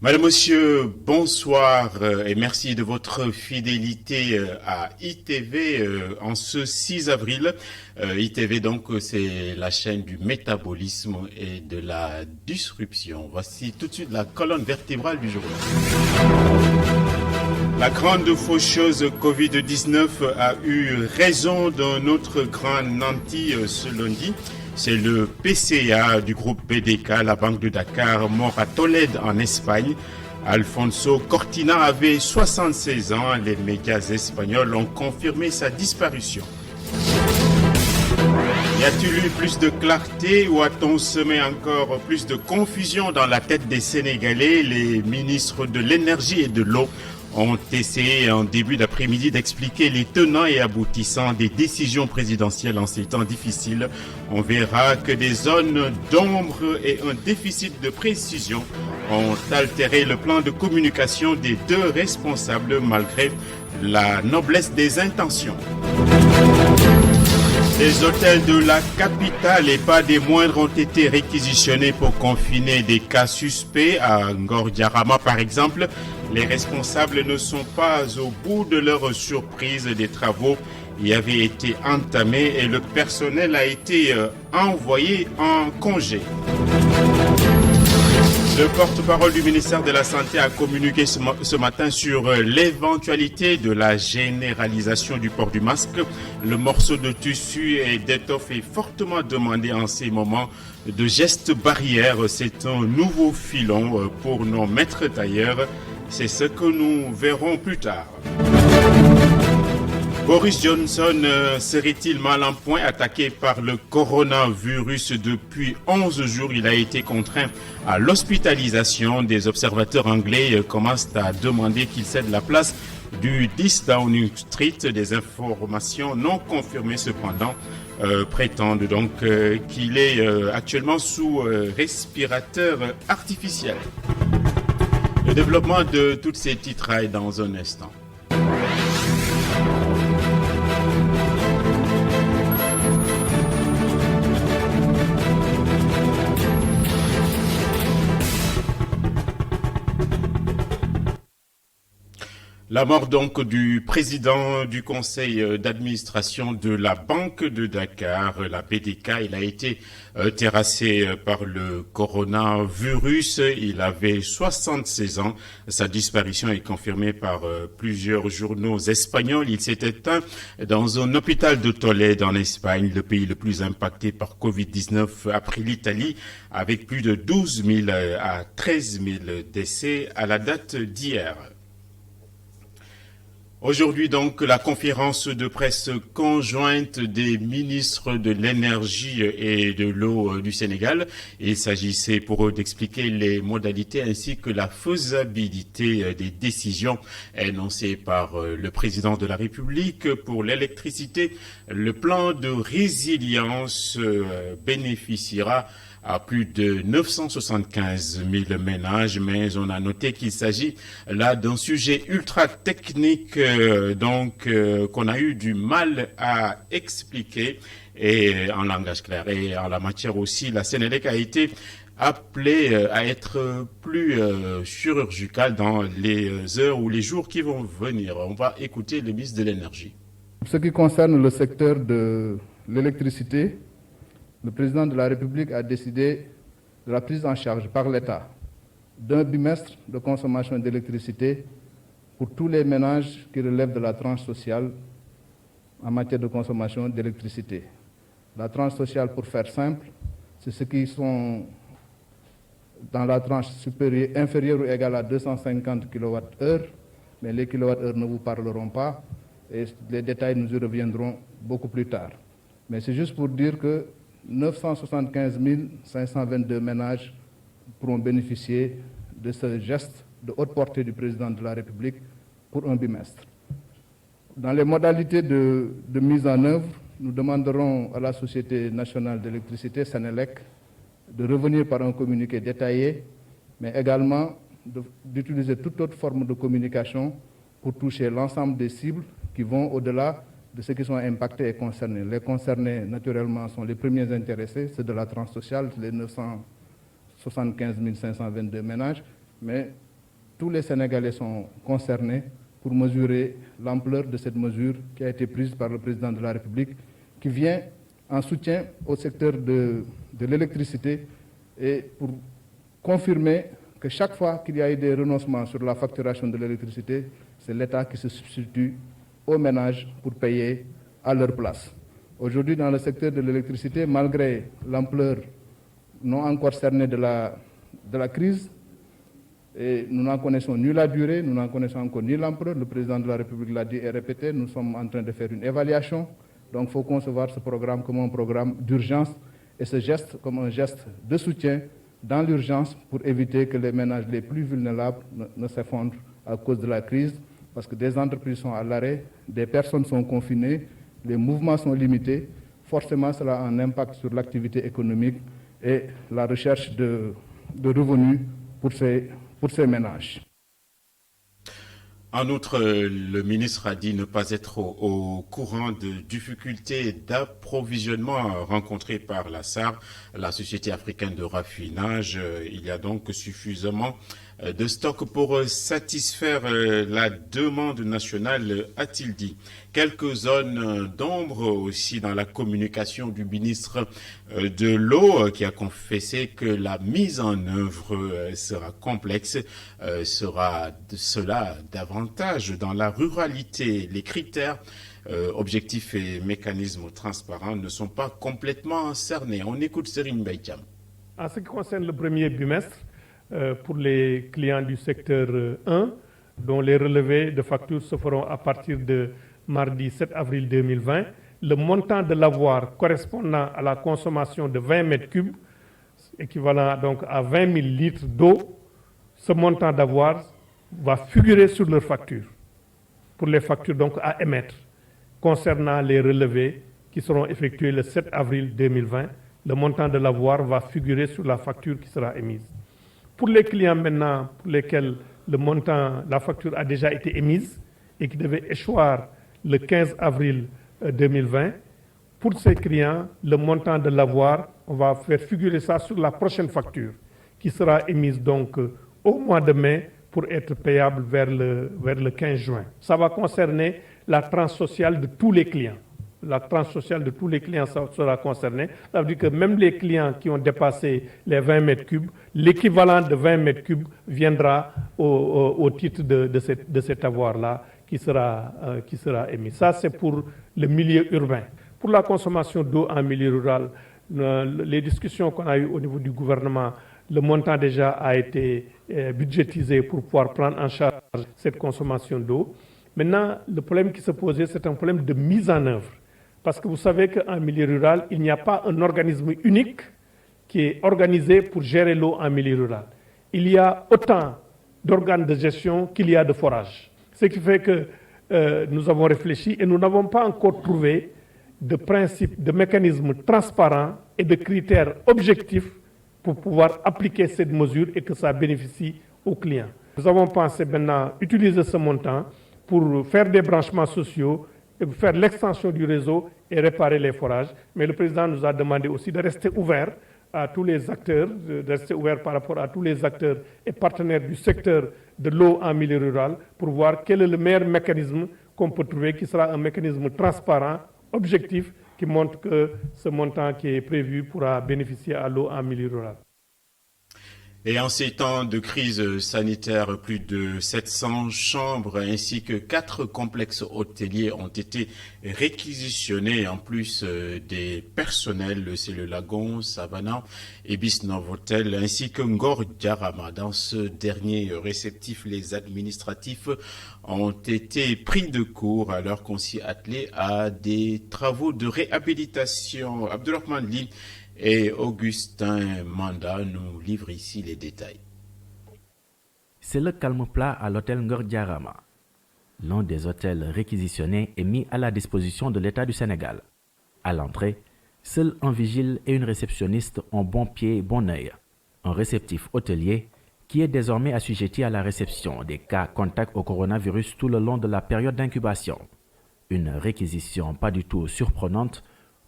Madame, Monsieur, bonsoir et merci de votre fidélité à ITV en ce 6 avril. ITV, donc, c'est la chaîne du métabolisme et de la disruption. Voici tout de suite la colonne vertébrale du journal. La grande faucheuse Covid-19 a eu raison d'un autre grand nanti ce lundi. C'est le PCA du groupe BDK, la Banque de Dakar, mort à Tolède en Espagne. Alfonso Cortina avait 76 ans. Les médias espagnols ont confirmé sa disparition. Y a-t-il eu plus de clarté ou a-t-on semé encore plus de confusion dans la tête des Sénégalais? Les ministres de l'énergie et de l'eau ont essayé en début d'après-midi d'expliquer les tenants et aboutissants des décisions présidentielles en ces temps difficiles. On verra que des zones d'ombre et un déficit de précision ont altéré le plan de communication des deux responsables malgré la noblesse des intentions. Les hôtels de la capitale et pas des moindres ont été réquisitionnés pour confiner des cas suspects. À Ngor-Diarama, par exemple, les responsables ne sont pas au bout de leur surprise. Des travaux y avaient été entamés et le personnel a été envoyé en congé. Le porte-parole du ministère de la Santé a communiqué ce matin sur l'éventualité de la généralisation du port du masque. Le morceau de tissu et d'étoffe est fortement demandé en ces moments de gestes barrières. C'est un nouveau filon pour nos maîtres tailleurs. C'est ce que nous verrons plus tard. Boris Johnson serait-il mal en point? Attaqué par le coronavirus depuis 11 jours, il a été contraint à l'hospitalisation. Des observateurs anglais commencent à demander qu'il cède la place du 10 Downing Street. Des informations non confirmées cependant prétendent donc qu'il est actuellement sous respirateur artificiel. Le développement de toutes ces titrailles dans un instant. La mort donc du président du conseil d'administration de la Banque de Dakar, la BDK, il a été terrassé par le coronavirus. Il avait 76 ans. Sa disparition est confirmée par plusieurs journaux espagnols. Il s'est éteint dans un hôpital de Tolède en Espagne, le pays le plus impacté par Covid-19 après l'Italie, avec plus de 12 000 à 13 000 décès à la date d'hier. Aujourd'hui donc, la conférence de presse conjointe des ministres de l'énergie et de l'eau du Sénégal. Il s'agissait pour eux d'expliquer les modalités ainsi que la faisabilité des décisions énoncées par le président de la République pour l'électricité. Le plan de résilience bénéficiera à plus de 975 000 ménages, mais on a noté qu'il s'agit là d'un sujet ultra technique qu'on a eu du mal à expliquer et en langage clair. Et en la matière aussi, la Sénélec a été appelée à être plus chirurgicale dans les heures ou les jours qui vont venir. On va écouter le ministre de l'Énergie. Pour ce qui concerne le secteur de l'électricité, le président de la République a décidé de la prise en charge par l'État d'un bimestre de consommation d'électricité pour tous les ménages qui relèvent de la tranche sociale en matière de consommation d'électricité. La tranche sociale, pour faire simple, c'est ceux qui sont dans la tranche inférieure ou égale à 250 kWh, mais les kWh ne vous parleront pas et les détails nous y reviendront beaucoup plus tard. Mais c'est juste pour dire que 975 522 ménages pourront bénéficier de ce geste de haute portée du président de la République pour un bimestre. Dans les modalités de mise en œuvre, nous demanderons à la Société nationale d'électricité, Sénélec, de revenir par un communiqué détaillé, mais également d'utiliser toute autre forme de communication pour toucher l'ensemble des cibles qui vont au-delà de ceux qui sont impactés et concernés. Les concernés, naturellement, sont les premiers intéressés, ceux de la tranche sociale, les 975 522 ménages, mais tous les Sénégalais sont concernés pour mesurer l'ampleur de cette mesure qui a été prise par le président de la République, qui vient en soutien au secteur de l'électricité et pour confirmer que chaque fois qu'il y a eu des renoncements sur la facturation de l'électricité, c'est l'État qui se substitue aux ménages pour payer à leur place. Aujourd'hui, dans le secteur de l'électricité, malgré l'ampleur non encore cernée de la crise, et nous n'en connaissons ni la durée, nous n'en connaissons encore ni l'ampleur. Le président de la République l'a dit et répété, nous sommes en train de faire une évaluation. Donc il faut concevoir ce programme comme un programme d'urgence et ce geste comme un geste de soutien dans l'urgence pour éviter que les ménages les plus vulnérables ne s'effondrent à cause de la crise. Parce que des entreprises sont à l'arrêt, des personnes sont confinées, les mouvements sont limités. Forcément, cela a un impact sur l'activité économique et la recherche de revenus pour ces ménages. En outre, le ministre a dit ne pas être au courant de difficultés d'approvisionnement rencontrées par la SAR, la Société africaine de raffinage. Il y a donc suffisamment de stock pour satisfaire la demande nationale, a-t-il dit. Quelques zones d'ombre aussi dans la communication du ministre de l'eau qui a confessé que la mise en œuvre sera complexe, sera cela davantage dans la ruralité. Les critères, objectifs et mécanismes transparents ne sont pas complètement cernés. On écoute Serine Baïtiam. En ce qui concerne le premier bimestre, pour les clients du secteur 1, dont les relevés de factures se feront à partir de mardi 7 avril 2020, le montant de l'avoir correspondant à la consommation de 20 mètres cubes, équivalent donc à 20 000 litres d'eau, ce montant d'avoir va figurer sur leur facture, pour les factures donc à émettre. Concernant les relevés qui seront effectués le 7 avril 2020, le montant de l'avoir va figurer sur la facture qui sera émise. Pour les clients maintenant pour lesquels la facture a déjà été émise et qui devait échoir le 15 avril 2020, pour ces clients, le montant de l'avoir, on va faire figurer ça sur la prochaine facture qui sera émise donc au mois de mai pour être payable vers le 15 juin. Ça va concerner la tranche sociale de tous les clients. La tranche sociale de tous les clients sera concernée. Ça veut dire que même les clients qui ont dépassé les 20 mètres cubes, l'équivalent de 20 mètres cubes viendra au titre de cet avoir-là qui sera émis. Ça, c'est pour le milieu urbain. Pour la consommation d'eau en milieu rural, les discussions qu'on a eues au niveau du gouvernement, le montant déjà a été budgétisé pour pouvoir prendre en charge cette consommation d'eau. Maintenant, le problème qui se posait, c'est un problème de mise en œuvre. Parce que vous savez qu'en milieu rural, il n'y a pas un organisme unique qui est organisé pour gérer l'eau en milieu rural. Il y a autant d'organes de gestion qu'il y a de forages. Ce qui fait que nous avons réfléchi et nous n'avons pas encore trouvé de principes, de mécanismes transparents et de critères objectifs pour pouvoir appliquer cette mesure et que ça bénéficie aux clients. Nous avons pensé maintenant utiliser ce montant pour faire des branchements sociaux, faire l'extension du réseau et réparer les forages. Mais le président nous a demandé aussi de rester ouvert à tous les acteurs, de rester ouvert par rapport à tous les acteurs et partenaires du secteur de l'eau en milieu rural pour voir quel est le meilleur mécanisme qu'on peut trouver, qui sera un mécanisme transparent, objectif, qui montre que ce montant qui est prévu pourra bénéficier à l'eau en milieu rural. Et en ces temps de crise sanitaire, plus de 700 chambres ainsi que 4 complexes hôteliers ont été réquisitionnés en plus des personnels, c'est le Lagon, Savannah, Ibis Novotel ainsi que Ngor Diarama. Dans ce dernier réceptif, les administratifs ont été pris de court alors qu'on s'y attelait à des travaux de réhabilitation. Abdourahmane Ly et Augustin Manda nous livrent ici les détails. C'est le calme plat à l'hôtel Ngor Diarama, l'un des hôtels réquisitionnés et mis à la disposition de l'État du Sénégal. À l'entrée, seul un vigile et une réceptionniste ont bon pied et bon œil. Un réceptif hôtelier qui est désormais assujetti à la réception des cas contacts au coronavirus tout le long de la période d'incubation. Une réquisition pas du tout surprenante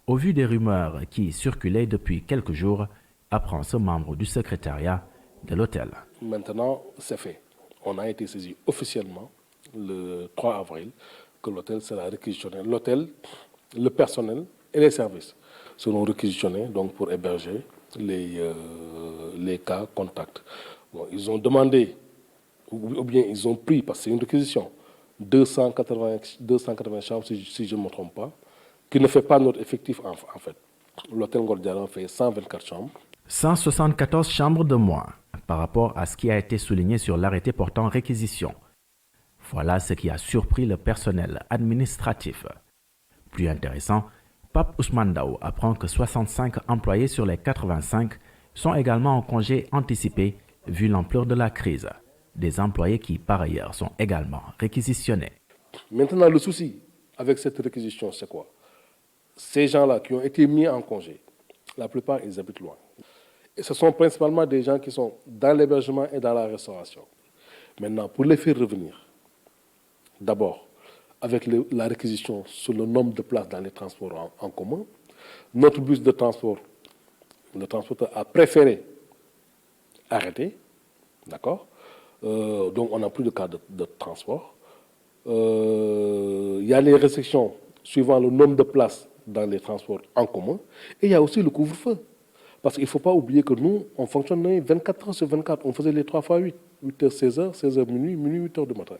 au vu des rumeurs qui circulaient depuis quelques jours, apprend ce membre du secrétariat de l'hôtel. Maintenant, c'est fait. on a été saisi officiellement le 3 avril que l'hôtel sera réquisitionné. L'hôtel, le personnel et les services seront réquisitionnés donc pour héberger les cas contacts. Bon, ils ont demandé, ou bien ils ont pris, parce que c'est une réquisition, 280 chambres, si je ne me trompe pas, qui ne fait pas notre effectif en fait. L'hôtel Ngor Diarra fait 124 chambres. 174 chambres de moins par rapport à ce qui a été souligné sur l'arrêté portant réquisition. Voilà ce qui a surpris le personnel administratif. Plus intéressant, Pape Ousmane Dao apprend que 65 employés sur les 85 sont également en congé anticipé vu l'ampleur de la crise. Des employés qui, par ailleurs, sont également réquisitionnés. Maintenant, le souci avec cette réquisition, c'est quoi? Ces gens-là qui ont été mis en congé, la plupart, ils habitent loin. Et ce sont principalement des gens qui sont dans l'hébergement et dans la restauration. Maintenant, pour les faire revenir, d'abord, avec la réquisition sur le nombre de places dans les transports en commun, notre bus de transport, le transporteur a préféré arrêter, d'accord? Donc on n'a plus de cas de transport. Il y a les restrictions suivant le nombre de places dans les transports en commun. Et il y a aussi le couvre-feu. Parce qu'il ne faut pas oublier que nous, on fonctionnait 24 heures sur 24. On faisait les 3 fois 8. 8h, 16h, 16h minuit, minuit, 8h du matin.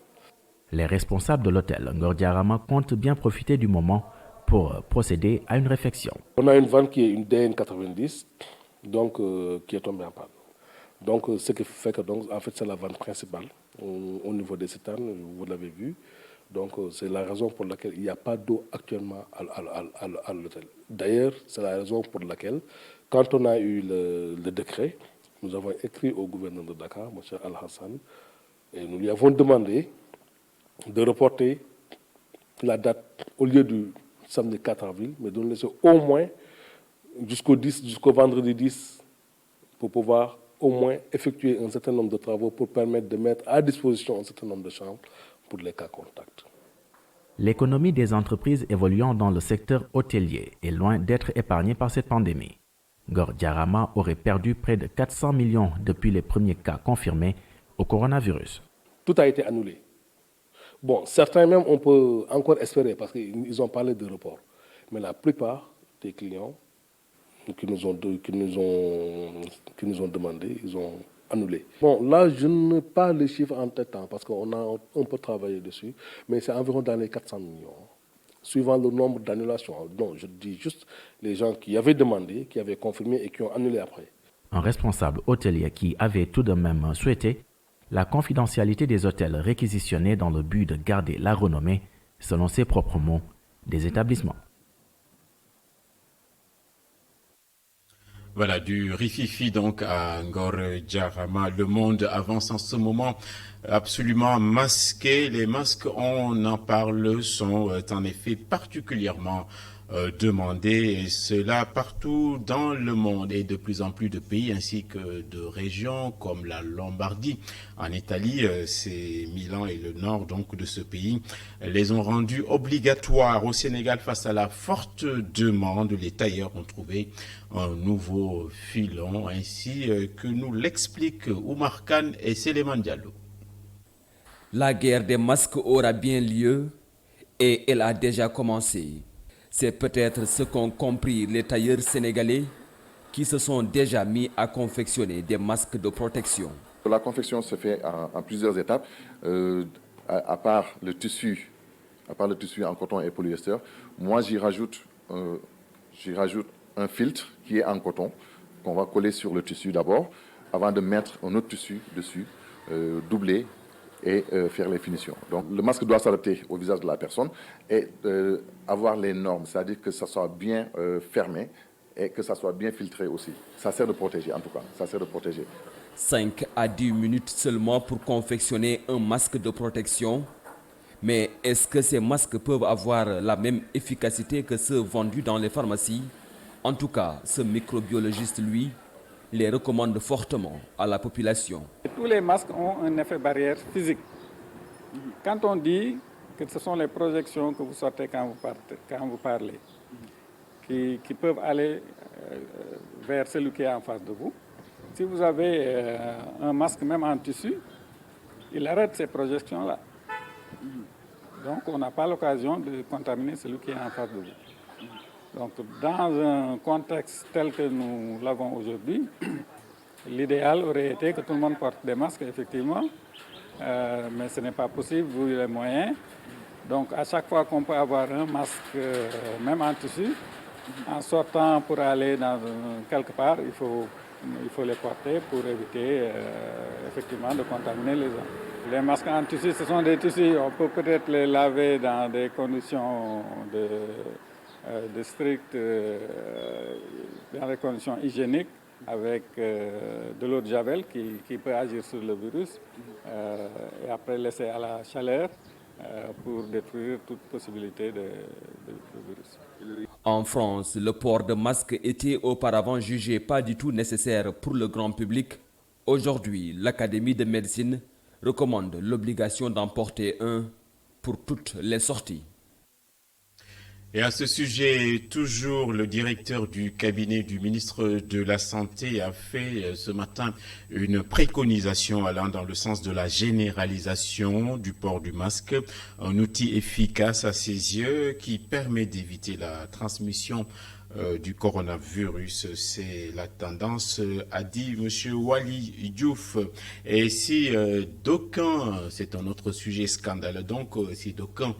Les responsables de l'hôtel Ngor Diarra comptent bien profiter du moment pour procéder à une réflexion. On a une vanne qui est une DN90, donc, qui est tombée en panne. Donc, ce qui fait que, donc, en fait, c'est la vanne principale au niveau des citernes, vous l'avez vu. Donc, c'est la raison pour laquelle il n'y a pas d'eau actuellement à l'hôtel. D'ailleurs, c'est la raison pour laquelle, quand on a eu le décret, nous avons écrit au gouverneur de Dakar, M. Al-Hassan, et nous lui avons demandé de reporter la date au lieu du samedi 4 avril, mais de nous laisser au moins jusqu'au vendredi 10 pour pouvoir au moins effectuer un certain nombre de travaux pour permettre de mettre à disposition un certain nombre de chambres pour les cas contacts. L'économie des entreprises évoluant dans le secteur hôtelier est loin d'être épargnée par cette pandémie. Ngor Diarra aurait perdu près de 400 millions depuis les premiers cas confirmés au coronavirus. Tout a été annulé. Bon, certains même, on peut encore espérer parce qu'ils ont parlé de report. Mais la plupart des clients qui nous ont demandé, ils ont annulé. Bon, là, je n'ai pas les chiffres en tête parce qu'on a un peu travaillé dessus, mais c'est environ dans les 400 millions, suivant le nombre d'annulations. Donc, je dis juste les gens qui avaient demandé, qui avaient confirmé et qui ont annulé après. Un responsable hôtelier qui avait tout de même souhaité la confidentialité des hôtels réquisitionnés dans le but de garder la renommée, selon ses propres mots, des établissements. Voilà, du rififi donc à Ngor Diarra. Le monde avance en ce moment absolument masqué. Les masques, on en parle, sont en effet particulièrement demandés, et cela partout dans le monde, et de plus en plus de pays ainsi que de régions comme la Lombardie en Italie, c'est Milan et le nord donc de ce pays, les ont rendus obligatoires. Au Sénégal, face à la forte demande, les tailleurs ont trouvé un nouveau filon, ainsi que nous l'expliquent Oumar Khan et Séléman Diallo. La guerre des masques aura bien lieu et elle a déjà commencé. C'est peut-être ce qu'ont compris les tailleurs sénégalais qui se sont déjà mis à confectionner des masques de protection. La confection se fait en plusieurs étapes. À part le tissu en coton et polyester, moi j'y rajoute un filtre qui est en coton qu'on va coller sur le tissu d'abord avant de mettre un autre tissu dessus, doubler et faire les finitions. Donc le masque doit s'adapter au visage de la personne et avoir les normes, c'est-à-dire que ça soit bien fermé et que ça soit bien filtré aussi. Ça sert de protéger en tout cas, ça sert de protéger. 5 à 10 minutes seulement pour confectionner un masque de protection. Mais est-ce que ces masques peuvent avoir la même efficacité que ceux vendus dans les pharmacies? En tout cas, ce microbiologiste, lui, les recommande fortement à la population. Tous les masques ont un effet barrière physique. Quand on dit que ce sont les projections que vous sortez quand vous parlez, qui peuvent aller vers celui qui est en face de vous. Si vous avez un masque même en tissu, il arrête ces projections-là. Donc on n'a pas l'occasion de contaminer celui qui est en face de vous. Donc dans un contexte tel que nous l'avons aujourd'hui, l'idéal aurait été que tout le monde porte des masques, effectivement, mais ce n'est pas possible vu les moyens. Donc à chaque fois qu'on peut avoir un masque, même en tissu, en sortant pour aller quelque part, il faut les porter pour éviter effectivement de contaminer les gens. Les masques en tissu, ce sont des tissus, on peut peut-être les laver dans des conditions de strict, dans des conditions hygiéniques, avec de l'eau de javel qui peut agir sur le virus, et après laisser à la chaleur pour détruire toute possibilité de virus. En France, le port de masque était auparavant jugé pas du tout nécessaire pour le grand public. Aujourd'hui, l'Académie de médecine recommande l'obligation d'en porter un pour toutes les sorties. Et à ce sujet, toujours le directeur du cabinet du ministre de la Santé a fait ce matin une préconisation allant dans le sens de la généralisation du port du masque, un outil efficace à ses yeux qui permet d'éviter la transmission du coronavirus. C'est la tendance, a dit M. Wali Diouf. Et si d'aucuns, c'est un autre sujet scandaleux, donc si d'aucuns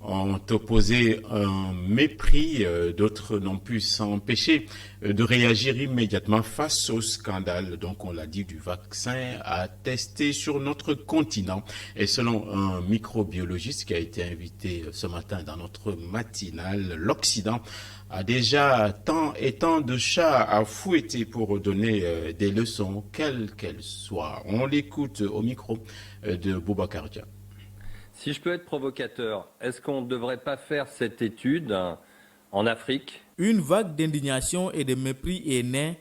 ont opposé un mépris, d'autres n'ont pu s'empêcher de réagir immédiatement face au scandale, donc on l'a dit, du vaccin à tester sur notre continent. Et selon un microbiologiste qui a été invité ce matin dans notre matinale, l'Occident a déjà tant et tant de chats à fouetter pour donner des leçons, quelles qu'elles soient. On l'écoute au micro de Boubacar Dia. Si je peux être provocateur, est-ce qu'on ne devrait pas faire cette étude en Afrique? Une vague d'indignation et de mépris est née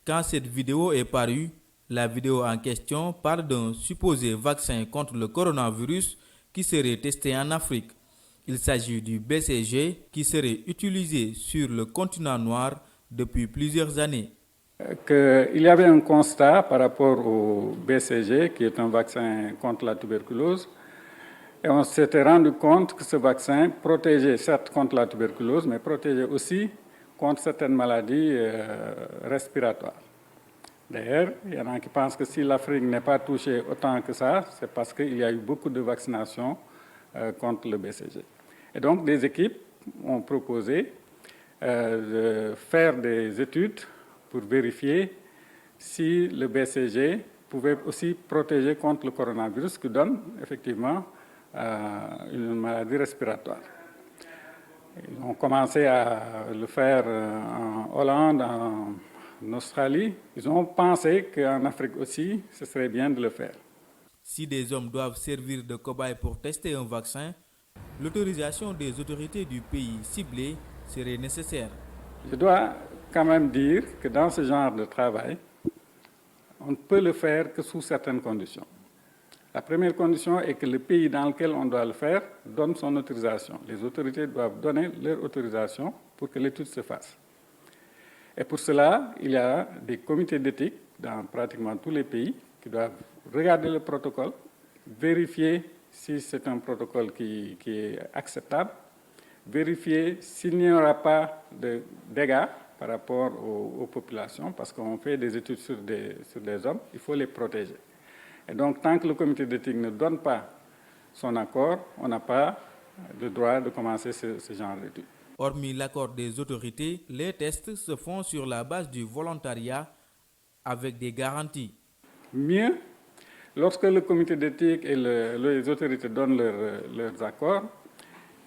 quand cette vidéo est parue. La vidéo en question parle d'un supposé vaccin contre le coronavirus qui serait testé en Afrique. Il s'agit du BCG qui serait utilisé sur le continent noir depuis plusieurs années. Il y avait un constat par rapport au BCG, qui est un vaccin contre la tuberculose. Et on s'était rendu compte que ce vaccin protégeait certes contre la tuberculose, mais protégeait aussi contre certaines maladies respiratoires. D'ailleurs, il y en a qui pensent que si l'Afrique n'est pas touchée autant que ça, c'est parce qu'il y a eu beaucoup de vaccinations contre le BCG. Et donc, des équipes ont proposé de faire des études pour vérifier si le BCG pouvait aussi protéger contre le coronavirus qui donne effectivement une maladie respiratoire. Ils ont commencé à le faire en Hollande, en Australie. Ils ont pensé qu'en Afrique aussi, ce serait bien de le faire. Si des hommes doivent servir de cobayes pour tester un vaccin, l'autorisation des autorités du pays ciblé serait nécessaire. Je dois quand même dire que dans ce genre de travail, on ne peut le faire que sous certaines conditions. La première condition est que le pays dans lequel on doit le faire donne son autorisation. Les autorités doivent donner leur autorisation pour que l'étude se fasse. Et pour cela, il y a des comités d'éthique dans pratiquement tous les pays qui doivent regarder le protocole, vérifier si c'est un protocole qui est acceptable, vérifier s'il n'y aura pas de dégâts par rapport aux populations, parce qu'on fait des études sur des hommes, il faut les protéger. Et donc, tant que le comité d'éthique ne donne pas son accord, on n'a pas le droit de commencer ce genre d'études. Hormis l'accord des autorités, les tests se font sur la base du volontariat avec des garanties. Mieux, lorsque le comité d'éthique et les autorités donnent leurs accords,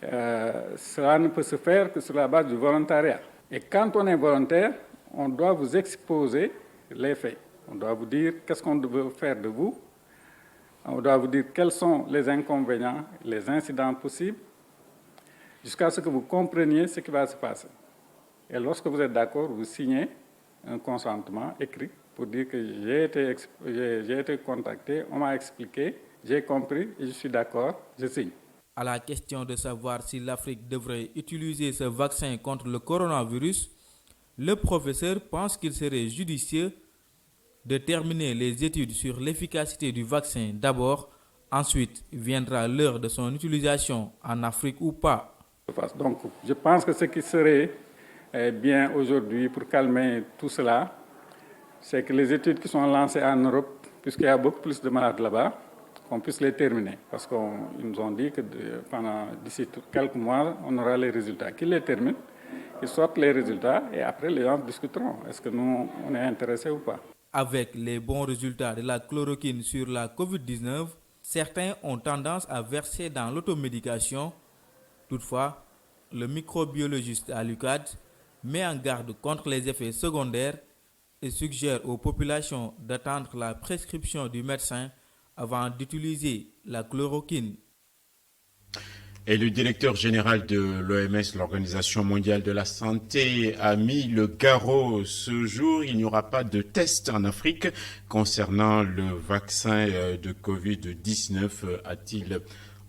cela ne peut se faire que sur la base du volontariat. Et quand on est volontaire, on doit vous exposer les faits. On doit vous dire qu'est-ce qu'on veut faire de vous. On doit vous dire quels sont les inconvénients, les incidents possibles, jusqu'à ce que vous compreniez ce qui va se passer. Et lorsque vous êtes d'accord, vous signez un consentement écrit pour dire que j'ai été contacté, on m'a expliqué, j'ai compris et je suis d'accord, je signe. À la question de savoir si l'Afrique devrait utiliser ce vaccin contre le coronavirus, le professeur pense qu'il serait judicieux de terminer les études sur l'efficacité du vaccin d'abord Ensuite viendra l'heure de son utilisation en Afrique ou pas. Donc, je pense que ce qui serait bien aujourd'hui pour calmer tout cela, c'est que les études qui sont lancées en Europe, puisqu'il y a beaucoup plus de malades là-bas, qu'on puisse les terminer. Parce qu'ils nous ont dit que d'ici quelques mois, on aura les résultats. Qu'ils les terminent, qu'ils sortent les résultats et après les gens discuteront. Est-ce que nous, on est intéressés ou pas? Avec les bons résultats de la chloroquine sur la COVID-19, certains ont tendance à verser dans l'automédication. Toutefois, le microbiologiste à l'UCAD met en garde contre les effets secondaires et suggère aux populations d'attendre la prescription du médecin avant d'utiliser la chloroquine. Et le directeur général de l'OMS, l'Organisation mondiale de la santé, a mis le garrot ce jour. Il n'y aura pas de test en Afrique concernant le vaccin de Covid-19, a-t-il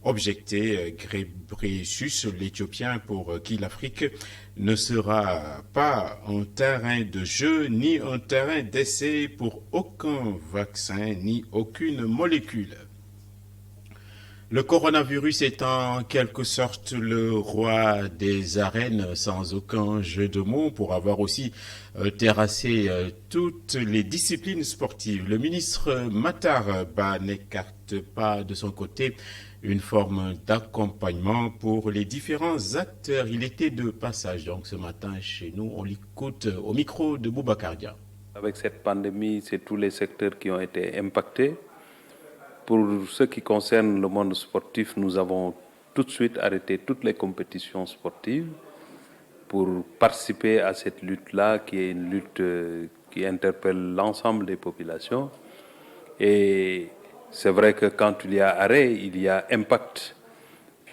objecté. Ghebreyesus, l'Éthiopien, pour qui l'Afrique ne sera pas un terrain de jeu ni un terrain d'essai pour aucun vaccin ni aucune molécule. Le coronavirus est en quelque sorte le roi des arènes, sans aucun jeu de mots, pour avoir aussi terrassé toutes les disciplines sportives. Le ministre Matar Ba n'écarte pas de son côté une forme d'accompagnement pour les différents acteurs. Il était de passage donc ce matin chez nous. On l'écoute au micro de Boubacar Dia. Avec cette pandémie, c'est tous les secteurs qui ont été impactés. Pour ce qui concerne le monde sportif, nous avons tout de suite arrêté toutes les compétitions sportives pour participer à cette lutte-là, qui est une lutte qui interpelle l'ensemble des populations. Et c'est vrai que quand il y a arrêt, il y a impact.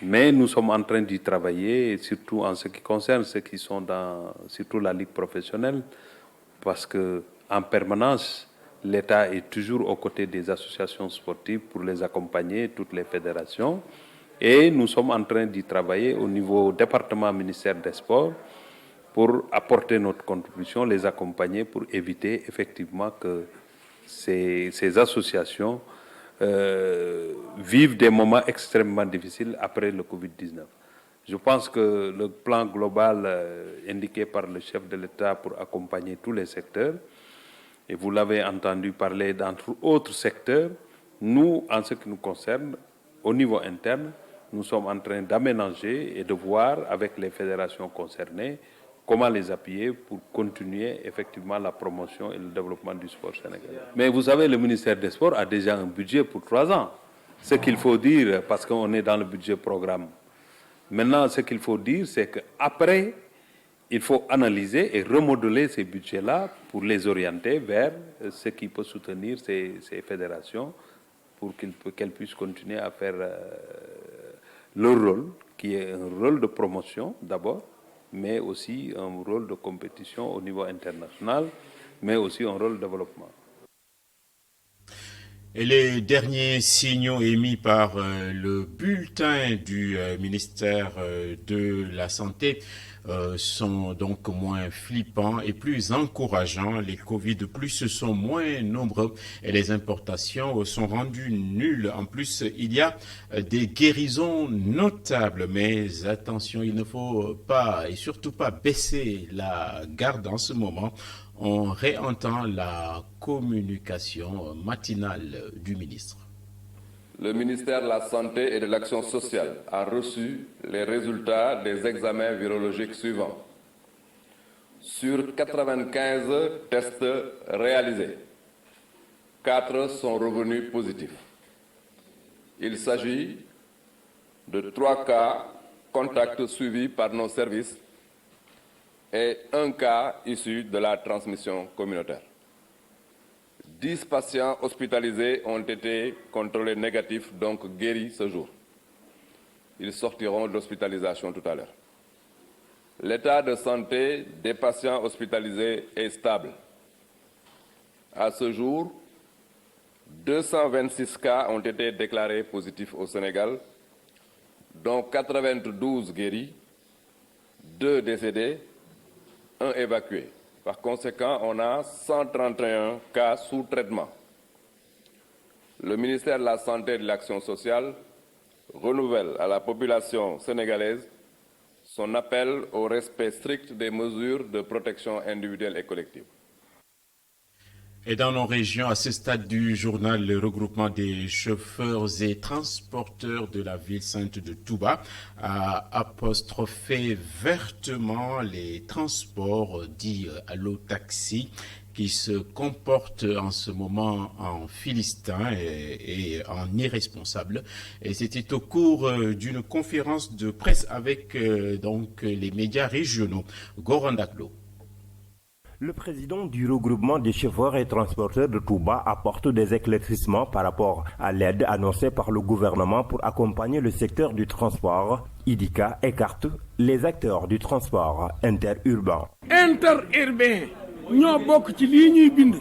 Mais nous sommes en train d'y travailler, surtout en ce qui concerne ceux qui sont dans surtout la ligue professionnelle, parce qu'en permanence, l'État est toujours aux côtés des associations sportives pour les accompagner, toutes les fédérations. Et nous sommes en train d'y travailler au niveau département ministère des Sports pour apporter notre contribution, les accompagner pour éviter effectivement que ces associations vivent des moments extrêmement difficiles après le Covid-19. Je pense que le plan global indiqué par le chef de l'État pour accompagner tous les secteurs, et vous l'avez entendu parler d'entre autres secteurs, nous, en ce qui nous concerne, au niveau interne, nous sommes en train d'aménager et de voir avec les fédérations concernées comment les appuyer pour continuer effectivement la promotion et le développement du sport sénégalais. Mais vous savez, le ministère des Sports a déjà un budget pour 3 ans. Ce qu'il faut dire, parce qu'on est dans le budget programme. Maintenant, ce qu'il faut dire, c'est qu'après, il faut analyser et remodeler ces budgets-là pour les orienter vers ce qui peut soutenir ces fédérations pour qu'elles puissent continuer à faire leur rôle, qui est un rôle de promotion d'abord, mais aussi un rôle de compétition au niveau international, mais aussi un rôle de développement. Et les derniers signaux émis par le bulletin du ministère de la Santé sont donc moins flippants et plus encourageants. Les Covid plus sont moins nombreux et les importations sont rendues nulles. En plus, il y a des guérisons notables. Mais attention, il ne faut pas et surtout pas baisser la garde en ce moment. On réentend la communication matinale du ministre. Le ministère de la Santé et de l'Action sociale a reçu les résultats des examens virologiques suivants. Sur 95 tests réalisés, 4 sont revenus positifs. Il s'agit de 3 cas contacts suivis par nos services et 1 cas issu de la transmission communautaire. 10 patients hospitalisés ont été contrôlés négatifs, donc guéris ce jour. Ils sortiront de l'hospitalisation tout à l'heure. L'état de santé des patients hospitalisés est stable. À ce jour, 226 cas ont été déclarés positifs au Sénégal, dont 92 guéris, 2 décédés, 1 évacué. Par conséquent, on a 131 cas sous traitement. le ministère de la Santé et de l'Action sociale renouvelle à la population sénégalaise son appel au respect strict des mesures de protection individuelle et collective. Et dans nos régions, à ce stade du journal, le regroupement des chauffeurs et transporteurs de la ville sainte de Touba a apostrophé vertement les transports dits allo-taxi qui se comportent en ce moment en philistins et en irresponsables. Et c'était au cours d'une conférence de presse avec donc les médias régionaux. Gorandaklo. Le président du regroupement des chauffeurs et transporteurs de Touba apporte des éclaircissements par rapport à l'aide annoncée par le gouvernement pour accompagner le secteur du transport. IDICA écarte les acteurs du transport interurbain. Interurbain, ñoo bokk ci lii ñuy bind.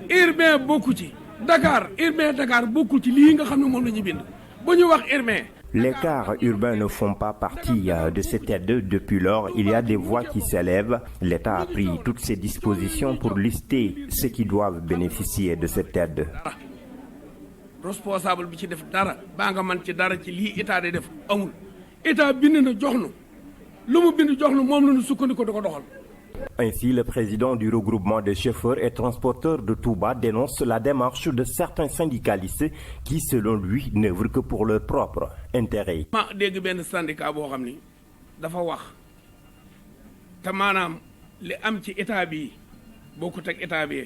Urbain bokku ci. Dakar, urbain Dakar bokku ci lii nga xam ne moom la ñuy bind. Bu ñu wax urbain. Les cars urbains ne font pas partie de cette aide. Depuis lors, il y a des voix qui s'élèvent. L'État a pris toutes ses dispositions pour lister ceux qui doivent bénéficier de cette aide. Responsable bi ci def dara ba nga man ci dara ci lii état day def amul. État bind na jox nu. Lu mu bind jox nu moom la ñu sukkandiku di ko doxal. Ainsi, le président du regroupement des chauffeurs et transporteurs de Touba dénonce la démarche de certains syndicalistes qui, selon lui, n'œuvrent que pour leur propre intérêt. Ma dégg benn syndicat boo xam ni dafa wax te maanaam li am ci état bi bokkut ak état bi.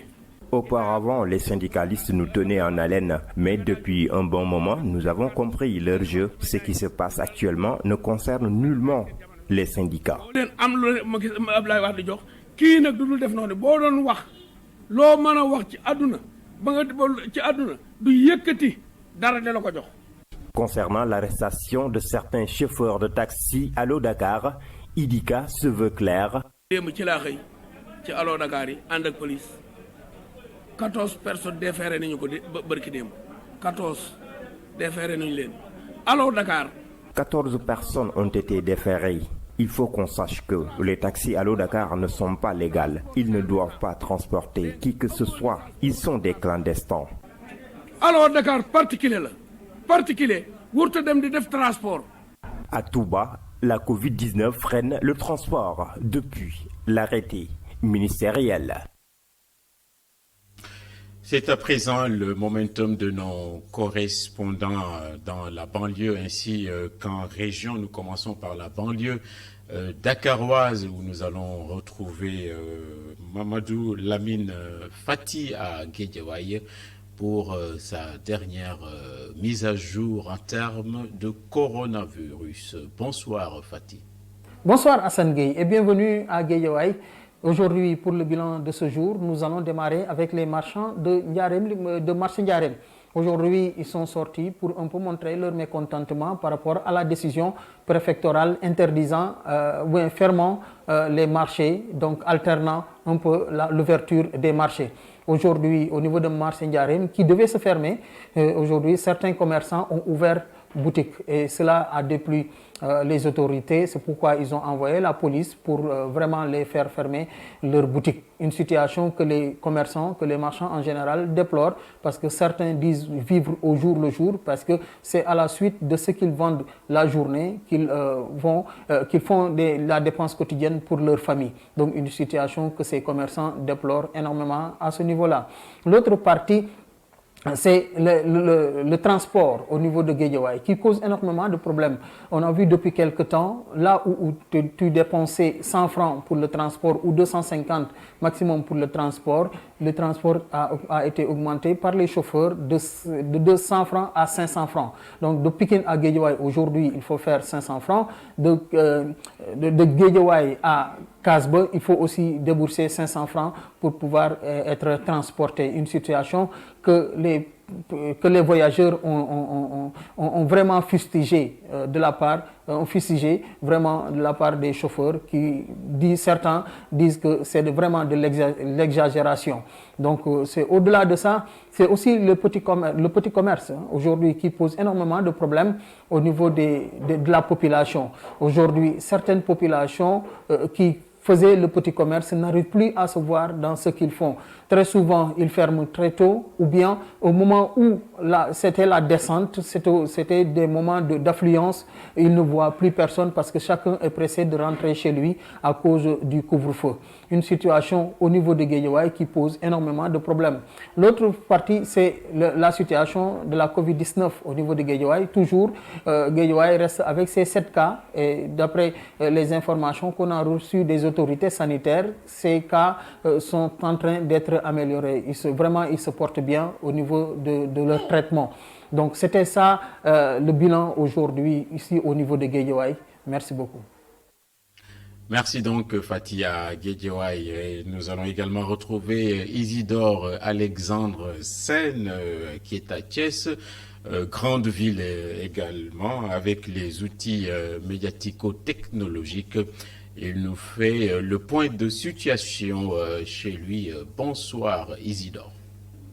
Auparavant, les syndicalistes nous tenaient en haleine, mais depuis un bon moment, nous avons compris leur jeu. Ce qui se passe actuellement ne concerne nullement les syndicats. Am lu ma gis Abdoulaye Wade di jox kii nag du def noonu boo doon wax loo mën a wax ci àdduna ba nga ci àdduna du yëkkati dara de la ko jox. Concernant l'arrestation de certains chauffeurs de taxi Allo Dakar, IDICA se veut clair. Démb ci laa xëy ci Allo Dakar yi ànd ak police 14 personnes déféré nañu ko bërki démb 14 déféré nañu leen Allo Dakar. 14 personnes ont été déférées. Il faut qu'on sache que les taxis Allo Dakar ne sont pas légaux. Ils ne doivent pas transporter qui que ce soit. Ils sont des clandestins. Allo Dakar particulier la particulier wurtu dem di def transport. À Touba, la Covid-19 freine le transport depuis l'arrêté ministériel. C'est à présent le momentum de nos correspondants dans la banlieue ainsi qu'en région. Nous commençons par la banlieue dakaroise où nous allons retrouver Mamadou Lamine Fati à Guédiawaye pour sa dernière mise à jour en termes de coronavirus. Bonsoir Fati. Bonsoir Hassan Gueye et bienvenue à Guédiawaye. Aujourd'hui, pour le bilan de ce jour, nous allons démarrer avec les marchands de marché Ndiarème. Aujourd'hui, ils sont sortis pour un peu montrer leur mécontentement par rapport à la décision préfectorale interdisant ou fermant les marchés, donc alternant un peu l'ouverture des marchés. Aujourd'hui, au niveau de marché Ndiarème, qui devait se fermer, aujourd'hui, certains commerçants ont ouvert boutique et cela a déplu les autorités. C'est pourquoi ils ont envoyé la police pour vraiment les faire fermer leurs boutiques. Une situation que les commerçants, que les marchands en général déplorent parce que certains disent vivre au jour le jour parce que c'est à la suite de ce qu'ils vendent la journée qu'ils font la dépense quotidienne pour leur famille. Donc une situation que ces commerçants déplorent énormément à ce niveau-là. L'autre partie, c'est le transport au niveau de Guédiawaye qui cause énormément de problèmes. On a vu depuis quelque temps, là où tu dépensais 100 francs pour le transport ou 250 maximum pour le transport a été augmenté par les chauffeurs de 200 francs à 500 francs. Donc de Pikine à Guédiawaye, aujourd'hui, il faut faire 500 francs. De Guédiawaye à Casba, il faut aussi débourser 500 francs pour pouvoir être transporté. Une situation que les voyageurs ont vraiment fustigé de la part des chauffeurs certains disent que c'est vraiment de l'exagération. Donc c'est au-delà de ça, c'est aussi le petit commerce aujourd'hui qui pose énormément de problèmes au niveau de la population. Aujourd'hui, certaines populations qui faisaient le petit commerce n'arrivent plus à se voir dans ce qu'ils font. Très souvent, ils ferment très tôt ou bien au moment où c'était la descente, c'était des moments d'affluence, ils ne voient plus personne parce que chacun est pressé de rentrer chez lui à cause du couvre-feu. Une situation au niveau de Guédiawaye qui pose énormément de problèmes. L'autre partie, c'est la situation de la Covid-19 au niveau de Guédiawaye. Toujours, Guédiawaye reste avec ces 7 cas et d'après les informations qu'on a reçues des autorités sanitaires, ces cas sont en train d'être améliorés. Ils se portent bien au niveau de leur traitement. Donc c'était ça le bilan aujourd'hui ici au niveau de Guédiawaye. Merci beaucoup. Merci donc Fatia Guédiawaye. Nous allons également retrouver Isidore Alexandre Sen qui est à Thiès, grande ville également, avec les outils médiatico-technologiques. Il nous fait le point de situation chez lui. Bonsoir Isidore.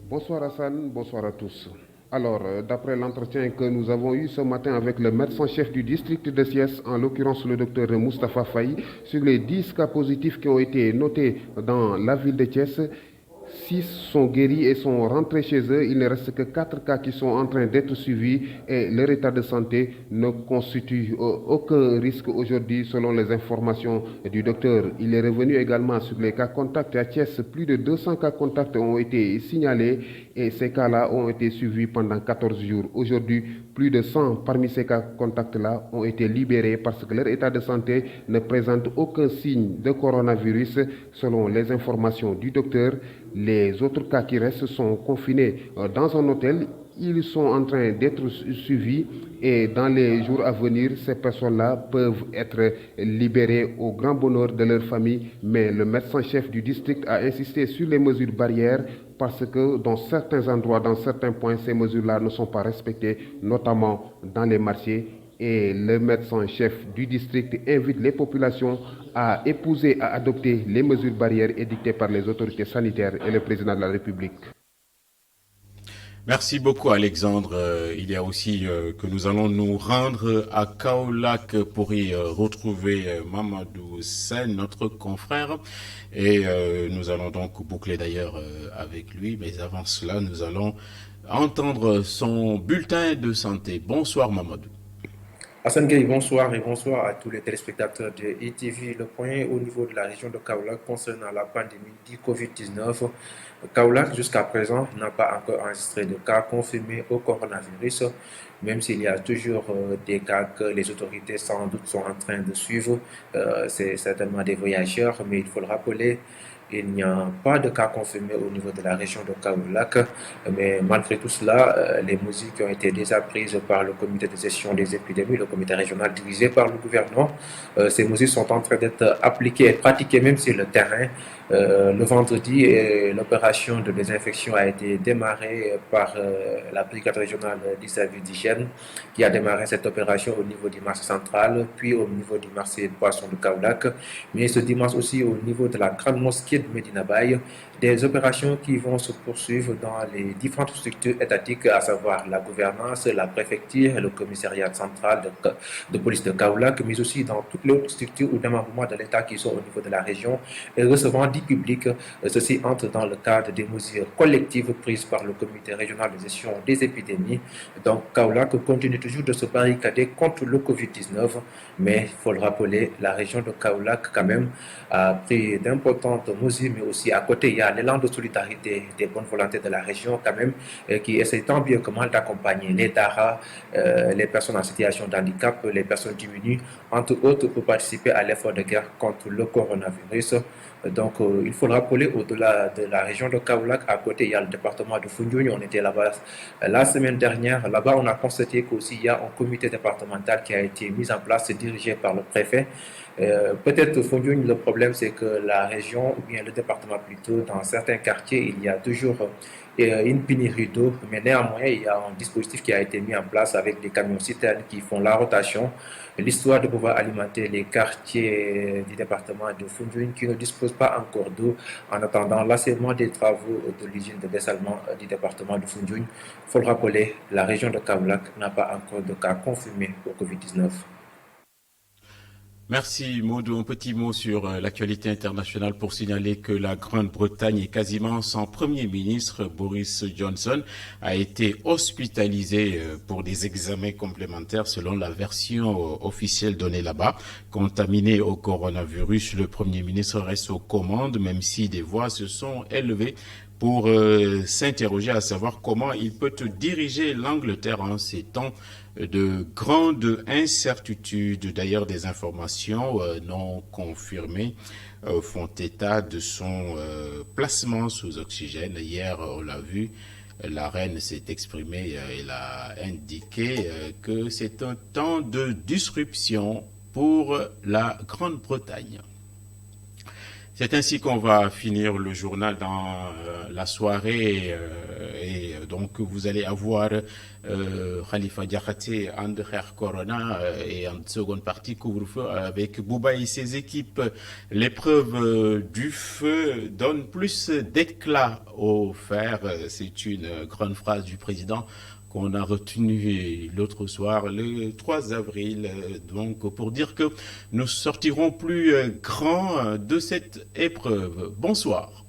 Bonsoir Hassan, bonsoir à tous. Alors, d'après l'entretien que nous avons eu ce matin avec le médecin-chef du district de Thiès, en l'occurrence le docteur Moustapha Faye, sur les 10 cas positifs qui ont été notés dans la ville de Thiès, 6 sont guéris et sont rentrés chez eux. Il ne reste que 4 cas qui sont en train d'être suivis et leur état de santé ne constitue aucun risque aujourd'hui selon les informations du docteur. Il est revenu également sur les cas contacts à Thiès. Plus de 200 cas contacts ont été signalés et ces cas-là ont été suivis pendant 14 jours. Aujourd'hui, plus de 100 parmi ces cas contacts-là ont été libérés parce que leur état de santé ne présente aucun signe de coronavirus selon les informations du docteur. Les autres cas qui restent sont confinés dans un hôtel. Ils sont en train d'être suivis et dans les jours à venir, ces personnes-là peuvent être libérées au grand bonheur de leur famille. Mais le médecin-chef du district a insisté sur les mesures barrières parce que dans certains endroits, dans certains points, ces mesures-là ne sont pas respectées, notamment dans les marchés. Et le médecin-chef du district invite les populations à épouser, à adopter les mesures barrières édictées par les autorités sanitaires et le président de la République. Merci beaucoup Alexandre. Il y a aussi que nous allons nous rendre à Kaolack pour y retrouver Mamadou Sen, notre confrère. Et nous allons donc boucler d'ailleurs avec lui. Mais avant cela, nous allons entendre son bulletin de santé. Bonsoir Mamadou. Hassan Gueye, bonsoir et bonsoir à tous les téléspectateurs de ETV. Le point au niveau de la région de Kaolack concernant la pandémie du Covid-19. Kaolack, jusqu'à présent, n'a pas encore enregistré de cas confirmés au coronavirus, même s'il y a toujours des cas que les autorités sans doute sont en train de suivre. C'est certainement des voyageurs, mais il faut le rappeler, il n'y a pas de cas confirmés au niveau de la région de Kaolack, mais malgré tout cela, les mesures qui ont été déjà prises par le comité de gestion des épidémies, le comité régional dirigé par le gouvernement, ces mesures sont en train d'être appliquées et pratiquées même sur le terrain. Le vendredi, l'opération de désinfection a été démarrée par la brigade régionale du service d'hygiène qui a démarré cette opération au niveau du marché central, puis au niveau du marché de poissons de Kaolack, mais ce dimanche aussi au niveau de la grande mosquée de Medina Baye, des opérations qui vont se poursuivre dans les différentes structures étatiques, à savoir la gouvernance, la préfecture et le commissariat central de police de Kaolack, mais aussi dans toutes les autres structures ou démembrements de l'État qui sont au niveau de la région et recevant du public. Ceci entre dans le cadre des mesures collectives prises par le comité régional de gestion des épidémies. Donc Kaolack continue toujours de se barricader contre le Covid-19, mais il faut le rappeler, la région de Kaolack quand même a pris d'importantes mesures, mais aussi à côté, il y a l'élan de solidarité des bonnes volontés de la région quand même, qui essaie tant bien que mal d'accompagner les DARA, les personnes en situation de handicap, les personnes diminuées, entre autres, pour participer à l'effort de guerre contre le coronavirus. Donc, il faut le rappeler, au-delà de la région de Kaolack, à côté, il y a le département de Foundiougne. On était là-bas la semaine dernière. Là-bas, on a constaté qu'aussi, il y a un comité départemental qui a été mis en place, dirigé par le préfet. Peut-être Foundiougne, le problème, c'est que la région, ou bien le département plutôt, dans certains quartiers, il y a toujours une pénurie d'eau, mais néanmoins, il y a un dispositif qui a été mis en place avec des camions citernes qui font la rotation, l'histoire de pouvoir alimenter les quartiers du département de Foundiougne qui ne disposent pas encore d'eau en attendant l'achèvement des travaux de l'usine de dessalement du département de Foundiougne. Il faut le rappeler, la région de Kaolack n'a pas encore de cas confirmés au Covid-19. Merci Maud. Un petit mot sur l'actualité internationale pour signaler que la Grande-Bretagne est quasiment sans Premier ministre. Boris Johnson a été hospitalisé pour des examens complémentaires selon la version officielle donnée là-bas. Contaminé au coronavirus, le Premier ministre reste aux commandes, même si des voix se sont élevées pour s'interroger à savoir comment il peut diriger l'Angleterre en ces temps de grande incertitude. D'ailleurs, des informations non confirmées font état de son placement sous oxygène. Hier, on l'a vu, la reine s'est exprimée, elle a indiqué que c'est un temps de disruption pour la Grande-Bretagne. C'est ainsi qu'on va finir le journal dans la soirée et donc vous allez avoir Khalifa Diakhaté en Kher Corona et en seconde partie couvre-feu avec Bouba et ses équipes. L'épreuve du feu donne plus d'éclat au fer. C'est une grande phrase du président qu'on a retenu l'autre soir, le 3 avril, donc pour dire que nous sortirons plus grands de cette épreuve. Bonsoir.